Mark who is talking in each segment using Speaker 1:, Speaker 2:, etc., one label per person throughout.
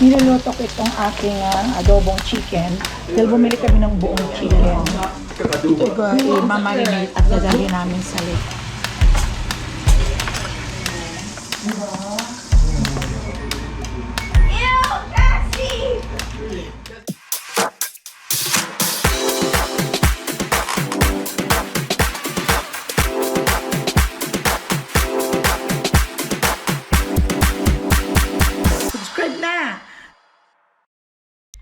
Speaker 1: Niluluto ko itong aking adobong chicken dahil bumili kami ng buong chicken. Ito i-marinate at dadali namin sa lake. Subscribe na!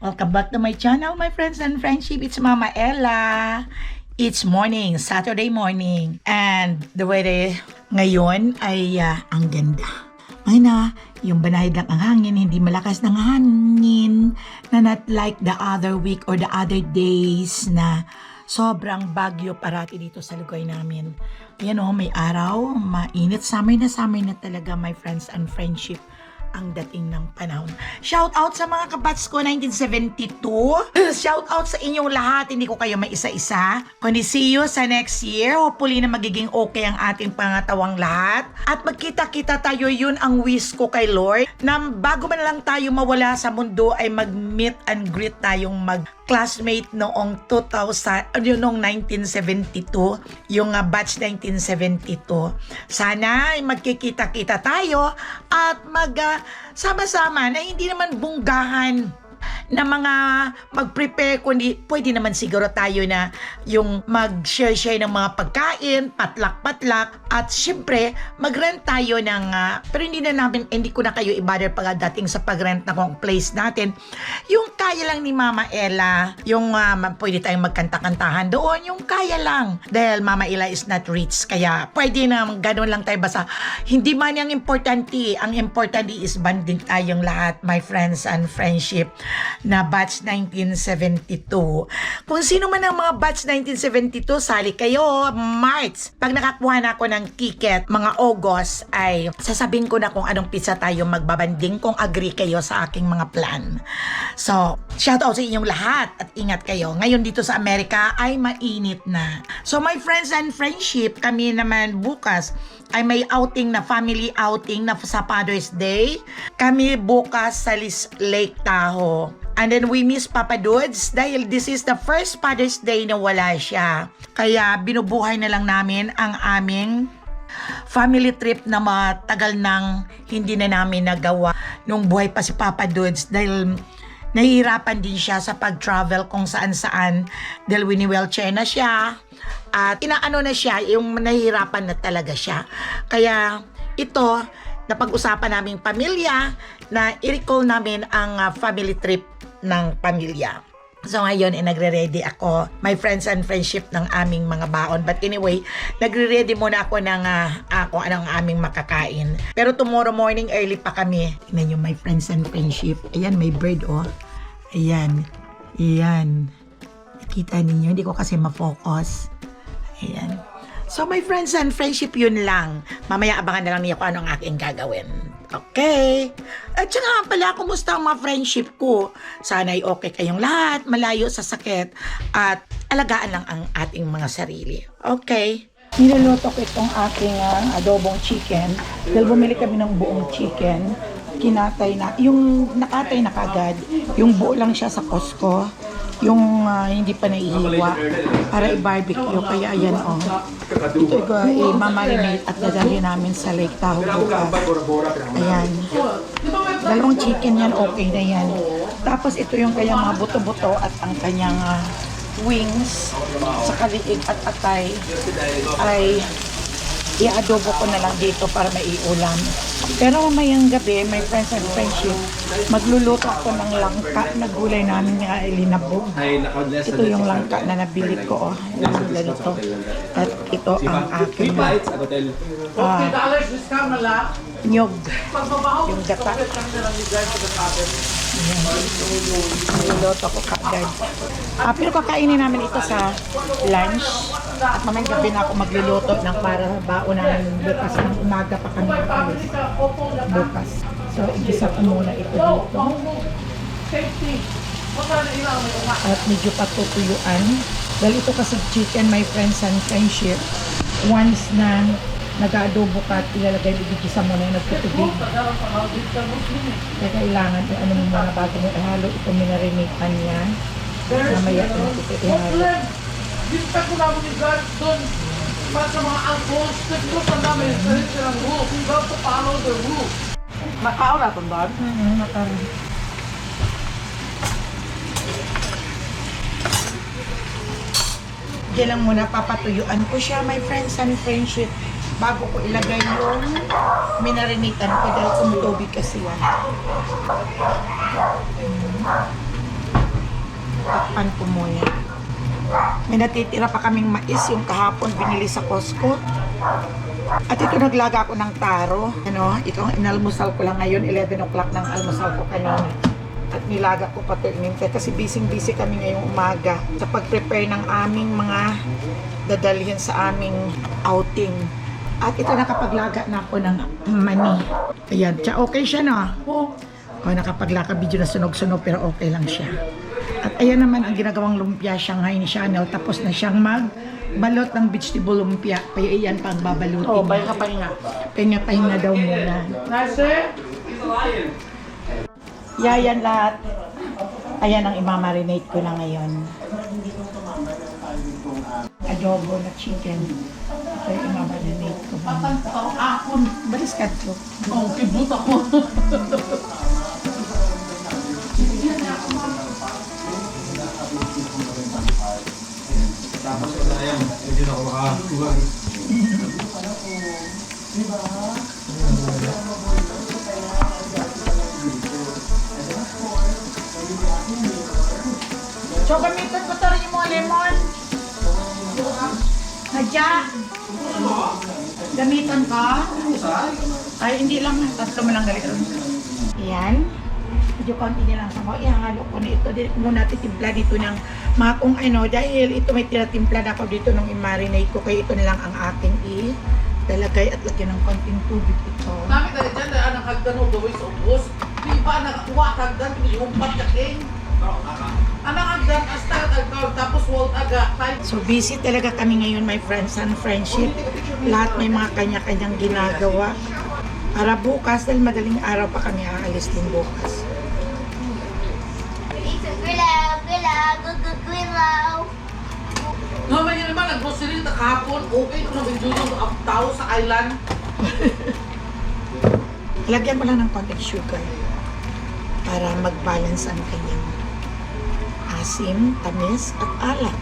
Speaker 1: Welcome back to my channel, my friends and friendship. It's Mama Ella. It's morning, Saturday morning. And the weather ngayon ay ang ganda. Ngayon yung banayad lang ang hangin, hindi malakas ng hangin, na not like the other week or the other days na sobrang bagyo parati dito sa lugar namin. Yan may araw, mainit, summer na talaga, my friends and friendship. Ang dating ng panahon. Shout out sa mga kabats ko 1972. Shout out sa inyong lahat. Hindi ko kayo maisa-isa. Kundi see you sa next year. Hopefully na magiging okay ang ating pangatawang lahat. At magkita-kita tayo, yun ang wish ko kay Lord. Na bago man lang tayo mawala sa mundo ay mag-meet and greet tayong classmate noong 1972, yung batch 1972. Sana ay magkikita-kita tayo at sama-sama na hindi naman bunggahan na mga mag-prepare, kundi pwede naman siguro tayo na yung mag-share ng mga pagkain, patlak-patlak, at syempre mag-rent tayo ng pero hindi ko na kayo i-bother pagdating sa pag-rent na kung place natin. Yung kaya lang ni Mama Ella, yung pwede tayong magkanta-kantahan doon, yung kaya lang. Dahil Mama Ella is not rich, kaya pwede na ganun lang tayo basta. Hindi man yung importante, ang importante is banding tayong lahat, my friends and friendship, na batch 1972. Kung sino man ang mga batch 1972, sali kayo, March. Pag nakakuha na ako ng ticket, mga August, ay sasabihin ko na kung anong pizza tayo magbabanding kung agree kayo sa aking mga plan. So, shout out sa inyong lahat at ingat kayo. Ngayon dito sa Amerika ay mainit na. So, my friends and friendship, kami naman bukas ay may outing na, family outing na sa Father's Day. Kami bukas sa Lake Tahoe. And then we miss Papa Dudes dahil this is the first Father's Day na wala siya. Kaya binubuhay na lang namin ang aming family trip na matagal nang hindi na namin nagawa nung buhay pa si Papa Dudes dahil nahihirapan din siya sa pag-travel kung saan-saan dahil wini-wheelchair na siya at inaano na siya, yung nahihirapan na talaga siya. Kaya ito, napag-usapan naming pamilya na i-recall namin ang family trip ng pamilya. So ngayon, nagre-ready ako, my friends and friendship, ng aming mga baon. But anyway, nagre-ready muna ako ng kung anong aming makakain. Pero tomorrow morning, early pa kami. Tingnan nyo, my friends and friendship. Ayan, may bird, oh. Ayan. Ayan. Nakita ninyo, hindi ko kasi ma-focus. Ayan. So my friends and friendship, yun lang. Mamaya abangan na lang niyo kung anong aking gagawin. Okay. At saka pala, kumusta ang mga friendship ko? Sana'y okay kayong lahat, malayo sa sakit, at alagaan lang ang ating mga sarili. Okay. Niluluto ko itong aking adobong chicken. Dahil bumili kami ng buong chicken. Kinatay na, yung nakatay na kagad, yung buo lang siya sa Costco. Yung hindi pa naihiwa para i-barbecue. Kaya ayan ito i-marinate at dadali namin sa Lake Tahoe bukas. Ayan. Dalawang chicken yan, okay na yan. Tapos ito yung kanyang mga buto-buto at ang kanyang wings sa kaliig at atay ay i-adobo ko na lang dito para maiulam. Pero mamayang gabi, my friends and friendship, magluluto ako ng langka na gulay namin nga ilinabog. Ito yung langka na nabili ko, yung ganito. At ito ang aking nyog, yung gata. Magluluto ko kagad. Pero kakainin namin ito sa lunch. At mamayang gabi na ako magluluto ng para baon namin bukas ng umaga pa kami alis bukas. So, igisa ko muna ito dito. At medyo patutuyuan. Dahil ito kasi chicken, my friends and friendship, once na nag-adobo ka at ilalagay, ibigisa mo na yung nagtutubig. Kaya kailangan yung ano mo muna bago mo ihalo. Ito minarinitan yan. Mamaya ito ihalo.
Speaker 2: Dispa ko namin ni God doon para sa mga uncles. Nagpusan namin sa silang rule. We have to follow the rule. Makao na ito ba?
Speaker 1: Makaroon. Diyan lang muna papatuyuan ko siya, my friends and friendship. Bago ko ilagay yung minarinitan ko dahil tumutubig kasi yan. Takpan ko muna. May natitira pa kaming mais yung kahapon binili sa Costco. At ito naglaga ako ng taro. Ano, itong inalmusal ko lang ngayon, 11 o'clock ng almusal ko kanina. At nilaga ko pa ito inintay kasi busy kami ngayong umaga sa pag-prepare ng aming mga dadalhin sa aming outing. At ito nakapaglaga na ako ng mani. Ayan, okay siya no? Oo. Nakapaglaga, video na sunog-sunog pero okay lang siya. At ayan naman ang ginagawang lumpia Shanghai ni Chanel. Tapos na siyang magbalot ng vegetable lumpia. Kaya iyan pang babalutin.
Speaker 2: Oh, pahinga.
Speaker 1: Pahinga daw muna.
Speaker 2: Nasir?
Speaker 1: Yan lahat. Ayan ang imamarinate ko na ngayon. Adobo na chicken. Ito yung imamarinate ko.
Speaker 2: Akon.
Speaker 1: Balis ka ito.
Speaker 2: Oh, kibut ako.
Speaker 3: Tapos ito na yan, hindi na ako makakuha.
Speaker 1: So, gamitan ko rin mo lemon. Nadya. Gamitan ka. Ay, hindi lang. Tatlo mo lang galit. Ayan. Medyo konti nilang sama. Ihalo ko na ito. Dito muna titimpla dito ng mga kung ano. Dahil ito may tinatimpla na ako dito nung i-marinate ko. Kaya ito na lang ang aking ilalagay at lagyan ng konting tubig ito.
Speaker 2: Kami dali dyan, dahil anang hagdan o gawin sa ubos. Di ba nakakuha hagdan, humpat ka king. Anang hagdan, hasta agkaw, tapos walt aga.
Speaker 1: So busy talaga kami ngayon, my friends and friendship. Lahat may mga kanya-kanyang ginagawa. Para bukas, dahil madaling araw pa kami aalis din bukas.
Speaker 2: Naman yun naman, nag-grocery na kahapon, okay ito na video yung tao sa island.
Speaker 1: Lagyan ko lang ng konting sugar para mag-balance ang kanyang asim, tamis, at alat.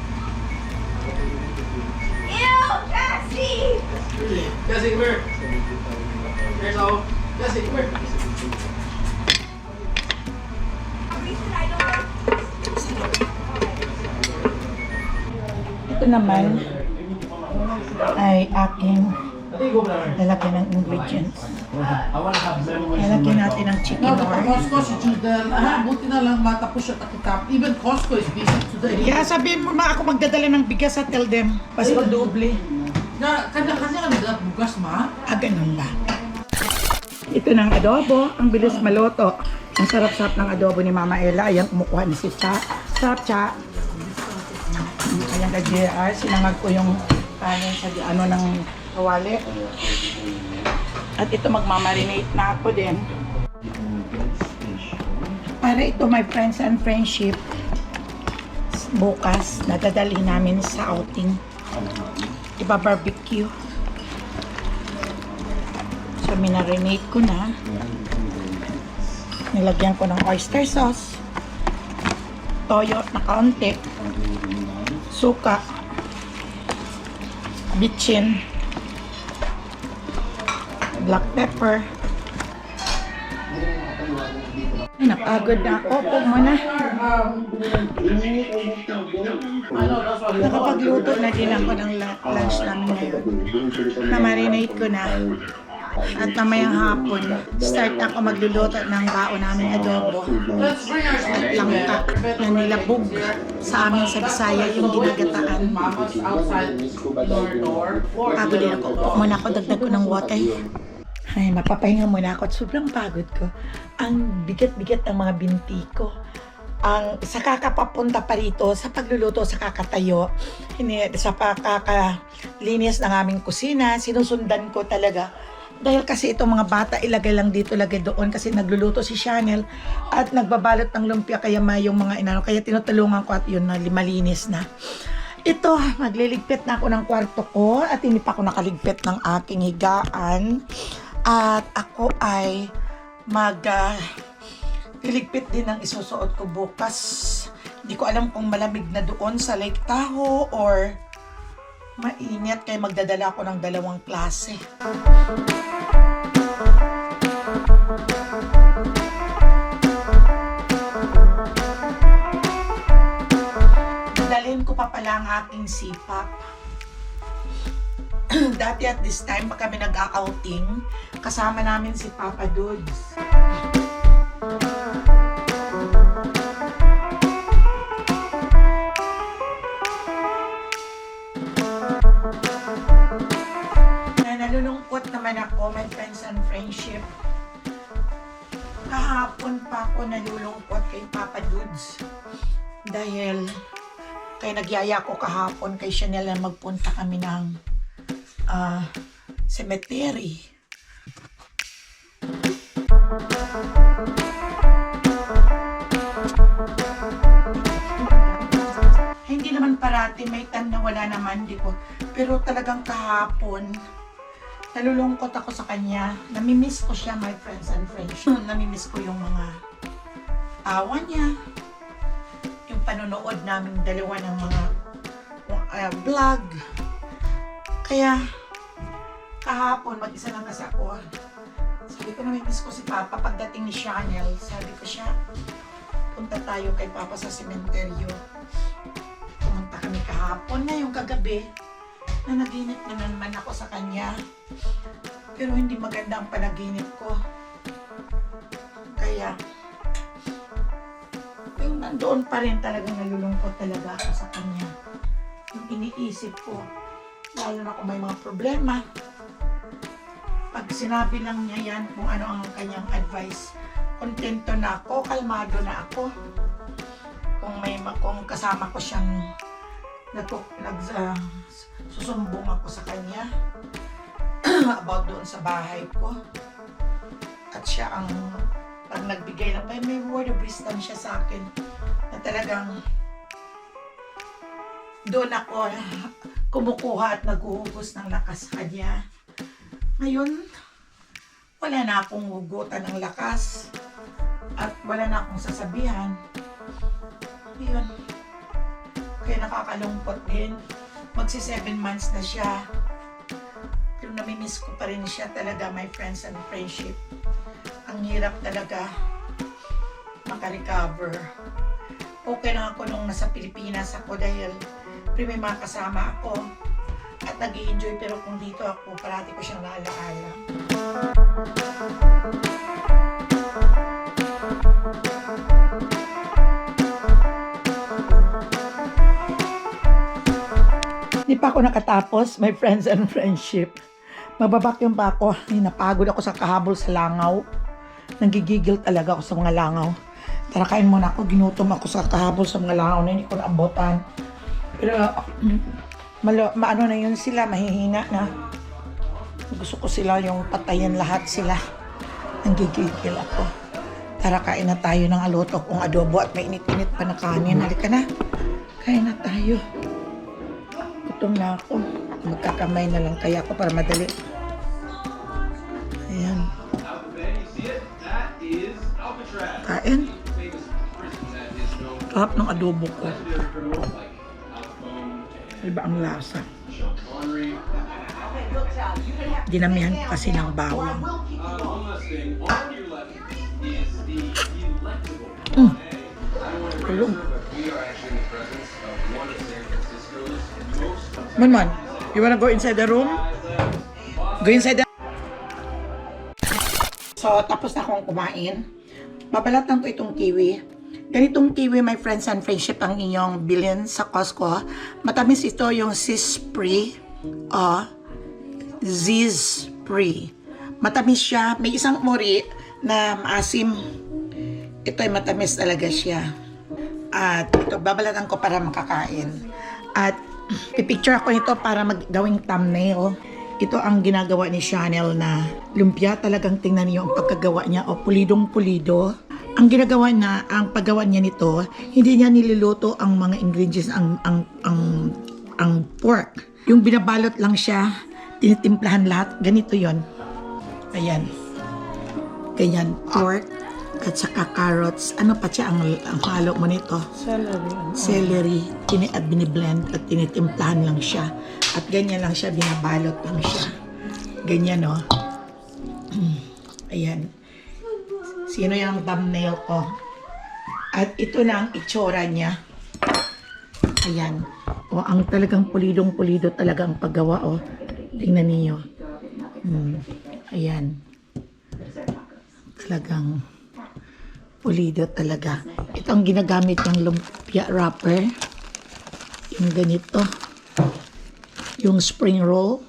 Speaker 2: Kasi, come here. Here's all. Kasi, come here.
Speaker 1: Ito naman ay aking lalagyan ng ingredients. Lalagyan natin ng chicken
Speaker 2: No,
Speaker 1: or.
Speaker 2: Costco si Judan. Buti na lang matapos siya takitap. Even Costco is busy today.
Speaker 1: Kaya sabihin mo na ako magdadala ng bigas sa tell them. Kasi doble.
Speaker 2: Kanya-kanya kami dapat bugas, ma.
Speaker 1: Ganun ba? Ito ng adobo. Ang bilis maluto. Ang sarap-sarap ng adobo ni Mama Ella. Ayan, kumukuha ni si Sarap-cha. Ayan, ka-JR. Sinangag ko yung kanin sa ano ng kawali. At ito magmamarinate na ako din. Para ito, my friends and friendship, bukas, nadadali namin sa outing. Iba-barbecue. So, minarinate ko na. Nilagyan ko ng oyster sauce. Toyo na kaunti. Suka. Bitchin. Black pepper. Napagod na ako. Huwag mo na. Nakapagluto na din ako ng lunch namin ngayon. Na-marinate ko na. At mamayang hapon, start ako magluluto ng baon namin adobo.
Speaker 2: Let's bring our
Speaker 1: At langka na nilabog sa amin sa Bisaya yung ginagataan.
Speaker 2: Mama's outside your door.
Speaker 1: Pagod din ako. Upo muna ako, dagdag ko ng water. Ay, mapapahinga muna ako at sobrang pagod ko. Ang bigat-bigat ng mga binti ko. ang sa kakapapunta pa rito sa pagluluto sa kakatayo, sa pakakalinis ng aming kusina, sinusundan ko talaga. Dahil kasi itong mga bata, ilagay lang dito, lagay doon kasi nagluluto si Chanel at nagbabalot ng lumpia kaya yung mga inano. Kaya tinutulungan ko at yun na malinis na. Ito, magliligpit na ako ng kwarto ko at hindi pa ako nakaligpit ng aking higaan. At ako ay liligpit din ang isusuot ko bukas. Hindi ko alam kung malamig na doon sa Lake Tahoe or mainit kaya magdadala ako ng 2 klase. Dalhin ko pa pala ang aking sipap. Dati at this time pa kami nag-outing, kasama namin si Papa Dudes. Nalulungkot naman ako, my friends and friendship. Kahapon pa ako nalulungkot kay Papa Dudes. Dahil kay nagyaya ko kahapon kay Chanel na magpunta kami ng cemetery. Hindi naman parati, may time na wala naman, di ko. Pero talagang kahapon, nalulungkot ako sa kanya. Namimiss ko siya, my friends and friends. Namimiss ko yung mga awa niya. Yung panonood namin dalawa ng mga vlog. Kaya, kahapon, mag-isa lang kasi ako. Sabi ko, namimiss ko si Papa. Pagdating ni Chanel, sabi ko siya, punta tayo kay Papa sa sementeryo. Pumunta kami kahapon na yung kagabi. Nanaginip na naman ako sa kanya. Pero hindi maganda ang panaginip ko. Kaya, yung nandoon pa rin talagang nalulungkot talaga ako sa kanya. Yung iniisip ko, lalo na kung may mga problema. Pag sinabi lang niya yan kung ano ang kanyang advice, kontento na ako, kalmado na ako. Kung kasama ko siyang susumbong ako sa kanya about doon sa bahay ko. At siya ang pag nagbigay ng may word of wisdom siya sa akin na talagang doon ako kumukuha at naghuhugos ng lakas sa kanya. Ngayon, wala na akong hugutan ng lakas at wala na akong sasabihan. Yun. Kaya nakakalungkot din. Magsi 7 months na siya. Pero namimiss ko pa rin siya talaga, my friends and friendship. Ang hirap talaga makarecover. Okay lang ako nung nasa Pilipinas ako dahil may mga kasama ako at nag-i-enjoy, pero kung dito ako, parati ko siyang naalaala. Hindi pa ako nakatapos, my friends and friendship. Magbabakyum pa ako. Napagod ako sa kahabol sa langaw. Nagigigil talaga ako sa mga langaw. Tara, kain muna ako. Ginutom ako sa kahabol sa mga langaw na hindi ko naabotan. Pero maano na yun sila, mahihina na. Gusto ko sila yung patayin lahat sila. Nanggigigil ako. Tara, kain na tayo ng alutok kung adobo at may init-init pa na kanin. Halika na. Kain na tayo. Gutom na ako. Magkakamay na lang kaya ako para madali. Ayan. Kain. Sarap ng adobo ko. Iba ang lasa. Dinamihan ko kasi ng bawang. Kulong. Man, you wanna go inside the room? Go inside the... So, tapos na akong kumain. Babalat lang ko itong kiwi. Ganitong kiwi, my friends and friendship, ang inyong bilhin sa Costco. Matamis ito yung Zizpri. Zizpri. Matamis siya. May isang mori na maasim. Ito ay matamis talaga siya. At ito, babalatan ko para makakain. At pipicture ako nito para maggawing thumbnail. Ito ang ginagawa ni Chanel na lumpia. Talagang tingnan niyo ang pagkagawa niya. O, pulidong-pulido. Ang ginagawa na, ang paggawa niya nito, hindi niya niluluto ang mga ingredients, ang pork. Yung binabalot lang siya, tinitimplahan lahat. Ganito yon. Ayan. Ganyan, pork at saka carrots. Ano pa siya ang halo mo nito? Celery. Biniblend at tinitimplahan lang siya. At ganyan lang siya, binabalot lang siya. Ganyan, no? Ayan. Sino yung thumbnail ko? At ito na ang itsura niya. Ayan. O, ang talagang pulidong-pulido talaga ang paggawa, o. Tingnan niyo. Ayan. Talagang pulido talaga. Ito ang ginagamit ng lumpia wrapper. Yung ganito. Yung spring roll.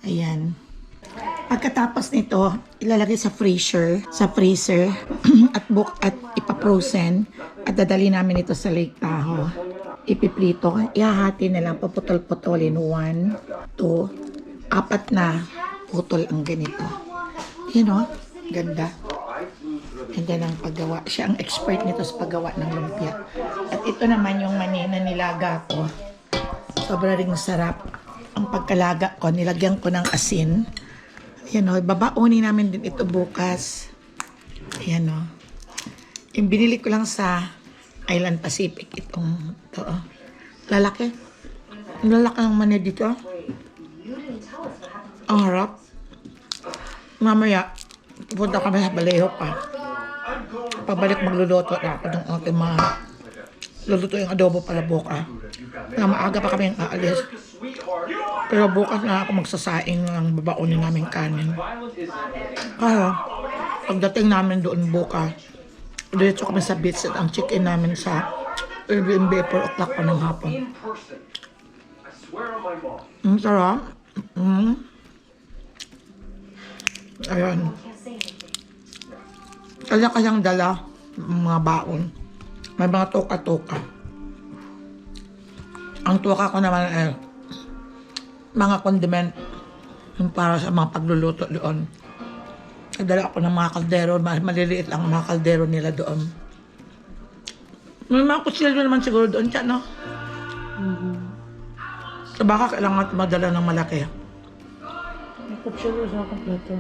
Speaker 1: Ayan. Pagkatapos nito, ilalagay sa freezer at ipaprosen at dadali namin ito sa Lake Tahoe. Ipiplito, ihahati na lang, paputol-putolin 1, 2, 4 na putol ang ganito. Yun o, ganda. And then ang paggawa, siya ang expert nito sa paggawa ng lumpia. At ito naman yung mani na nilaga ko. Sobra ring sarap. Ang pagkalaga ko, nilagyan ko ng asin. Ayan o, babaonin namin din ito bukas. Ayan o. Yung binili ko lang sa Island Pacific itong ito. Lalaki. Lalaki ang mani dito. Ang harap. Mamaya, pupunta kami sa Baleho pa. Pabalik magluluto na ako ng ating mga luluto yung adobo para buka. Na maaga pa kami aalis. Pero bukas na ako magsasaing ng babaonin namin kanin. Kaya, pagdating namin doon bukas, diretso kami sa beach at ang check-in namin sa Airbnb 4 o'clock pa ng hapon. Sarap. Ayan. Kaya-kayang dala mga baon. May mga toka-toka. Ang toka ko naman ay mga condiment yung para sa mga pagluluto doon. Nagdala ako ng mga kaldero, maliliit lang ang mga kaldero nila doon. May mga kutsilyo naman siguro doon, tiyan, no? So baka kailangan madala ng malaki.
Speaker 2: May kutsilyo sa kompleto.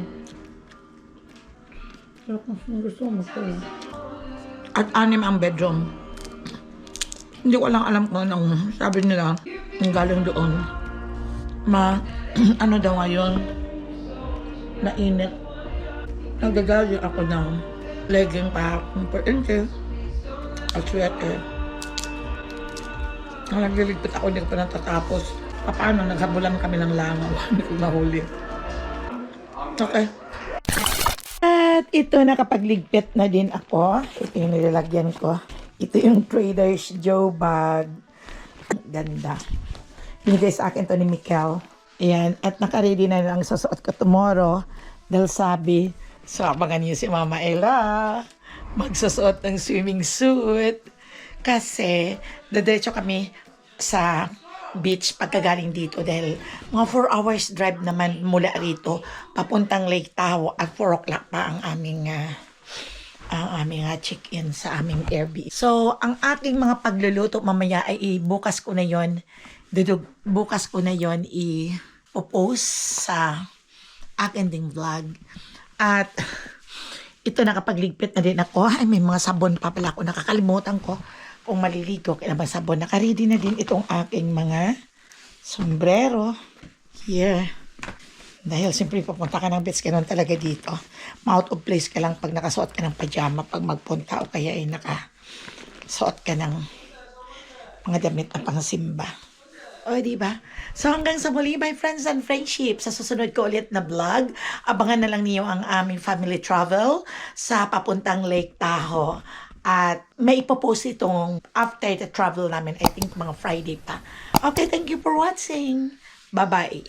Speaker 2: Pero kung gusto mo ko
Speaker 1: At 6 ang bedroom. Hindi ko lang alam kung anong sabi nila yung galing doon. Ano daw ngayon? Mainit. Nagdadali ako ng legging pa per inches at sweater. Nagliligpit ako, hindi ko pa natatapos. Paano? Naghabulan kami ng langaw. Hindi ko nahuli. Okay. At ito, nakapagligpit na din ako. Ito yung nilalagyan ko. Ito yung Trader's Joe bag. Ganda. Binigay sa akin to ni Mikel. Ayan. At nakaready na lang susuot ko tomorrow. Dahil sabi, so abangan niyo si Mama Ella. Magsusuot ng swimming suit. Kasi, dadiretso kami sa beach pagkagaling dito dahil mga 4 hours drive naman mula rito papuntang Lake Tahoe at 4 o'clock pa ang aming check-in sa aming Airbnb. So, ang aking mga pagluluto mamaya ay bukas ko na yon. Bukas ko na yon i-post sa akin ding vlog. At ito, nakapagligpit na din ako. Ay, may mga sabon pa pala ako. Nakakalimutan ko kung maliligo. Kailangan sabon. Nakaready na din itong aking mga sombrero. Here. Dahil siyempre pupunta ka ng beach, ganun talaga dito. Out of place ka lang pag nakasuot ka ng pajama pag magpunta o kaya ay nakasuot ka ng mga damit na pangsimba. O, diba? So, hanggang sa muli, my friends and friendship, sa susunod ko ulit na vlog, abangan na lang niyo ang aming family travel sa papuntang Lake Tahoe. At may ipopost itong after the travel namin, I think mga Friday pa. Okay, thank you for watching. Bye-bye.